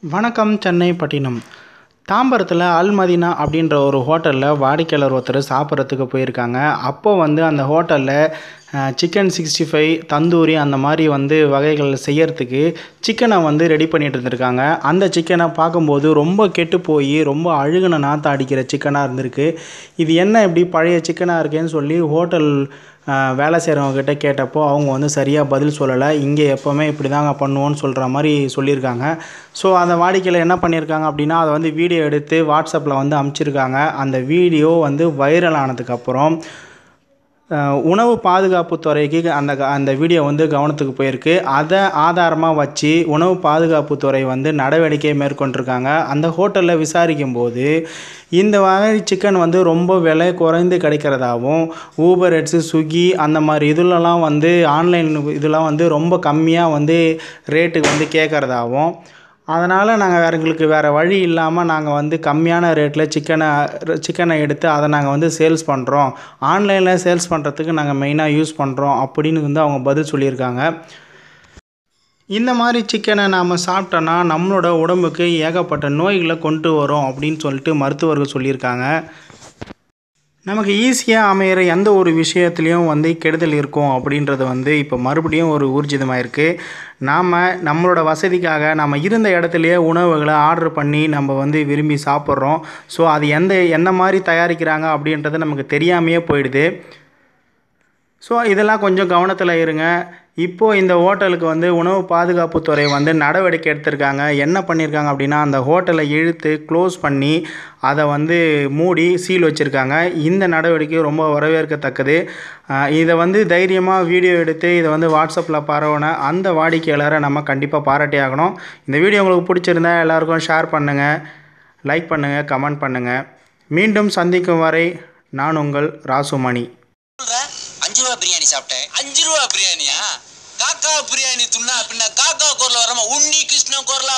வணக்கம். சென்னை பட்டினம் தாம்பரத்தில் அல் மதீனா அப்படின்ற ஒரு ஹோட்டலில் வாடிக்கையாளர் ஒருத்தர் சாப்பிட்றதுக்கு போயிருக்காங்க. அப்போ அந்த ஹோட்டலில் சிக்கன் 65 தந்தூரி அந்த மாதிரி வகைகள் செய்யறதுக்கு சிக்கனை ரெடி பண்ணிட்டு இருந்திருக்காங்க. அந்த சிக்கனை பார்க்கும்போது ரொம்ப கெட்டு போய் ரொம்ப அழுகுன நாற்றம் அடிக்கிற சிக்கனாக இருந்திருக்கு. இது என்ன இப்படி பழைய சிக்கனாக இருக்கேன்னு சொல்லி ஹோட்டல் வேலை செய்கிறவங்கக்கிட்ட கேட்டப்போ அவங்க சரியாக பதில் சொல்லலை. இங்கே எப்போவுமே இப்படி தாங்க பண்ணுவோன்னு சொல்கிற மாதிரி சொல்லியிருக்காங்க. ஸோ அந்த வாடிக்கையாளர் என்ன பண்ணியிருக்காங்க அப்படின்னா, அதை வீடியோ எடுத்து வாட்ஸ்அப்பில் அனுப்பிச்சிருக்காங்க. அந்த வீடியோ வைரல் ஆனதுக்கப்புறம் உணவு பாதுகாப்பு துறைக்கு அந்த வீடியோ கவனத்துக்கு போயிருக்கு. அதை ஆதாரமாக வச்சு உணவு பாதுகாப்பு துறை நடவடிக்கை மேற்கொண்டிருக்காங்க. அந்த ஹோட்டலில் விசாரிக்கும்போது இந்த வகை சிக்கன் ரொம்ப விலை குறைந்து கிடைக்கிறதாகவும், ஊபர் எட்ஸு, ஸ்விக்கி அந்த மாதிரி இதுலலாம் ஆன்லைன் இதெல்லாம் ரொம்ப கம்மியாக ரேட்டுக்கு கேட்குறதாகவும், அதனால் நாங்கள் எங்களுக்கு வேறு வழி இல்லாமல் நாங்கள் கம்மியான ரேட்டில் சிக்கனை எடுத்து அதை நாங்கள் சேல்ஸ் பண்ணுறோம். ஆன்லைனில் சேல்ஸ் பண்ணுறதுக்கு நாங்கள் மெயினாக யூஸ் பண்ணுறோம் அப்படின்னு அவங்க பதில் சொல்லியிருக்காங்க. இந்த மாதிரி சிக்கனை நாம் சாப்பிட்டோன்னா நம்மளோட உடம்புக்கு ஏகப்பட்ட நோய்களை கொண்டு வரும் அப்படின்னு சொல்லிட்டு மருத்துவர்கள் சொல்லியிருக்காங்க. நமக்கு ஈஸியாக அமையிற எந்த ஒரு விஷயத்துலேயும் கெடுதல் இருக்கும் அப்படின்றது இப்போ மறுபடியும் ஒரு ஊர்ஜிதமாக இருக்குது. நாம் நம்மளோட வசதிக்காக நம்ம இருந்த இடத்துலையே உணவுகளை ஆர்டர் பண்ணி நம்ம விரும்பி சாப்பிட்றோம். ஸோ அது என்ன மாதிரி தயாரிக்கிறாங்க அப்படின்றது நமக்கு தெரியாமையே போயிடுது. ஸோ இதெல்லாம் கொஞ்சம் கவனத்தில் இருங்க. இப்போது இந்த ஹோட்டலுக்கு உணவு பாதுகாப்புத்துறை நடவடிக்கை எடுத்திருக்காங்க. என்ன பண்ணியிருக்காங்க அப்படின்னா, அந்த ஹோட்டலை இழுத்து க்ளோஸ் பண்ணி அதை மூடி சீல் வச்சுருக்காங்க. இந்த நடவடிக்கை ரொம்ப வரவேற்கத்தக்கது. இதை தைரியமாக வீடியோ எடுத்து இதை வாட்ஸ்அப்பில் பரவுன அந்த வாடிக்கையாளரை நம்ம கண்டிப்பாக பாராட்டி ஆகணும். இந்த வீடியோ உங்களுக்கு பிடிச்சிருந்தா எல்லாருக்கும் ஷேர் பண்ணுங்கள், லைக் பண்ணுங்கள், கமெண்ட் பண்ணுங்கள். மீண்டும் சந்திக்கும் வரை நான் உங்கள் ராசுமணி. 5 ரூபா பிரியாணி சாப்பிட்டேன். 5 ரூபா பிரியாணியா? காக்கா பிரியாணி துண்ணா அப்படின்னா காக்கா குரல் வராம உன்னி கிருஷ்ணன் குரலா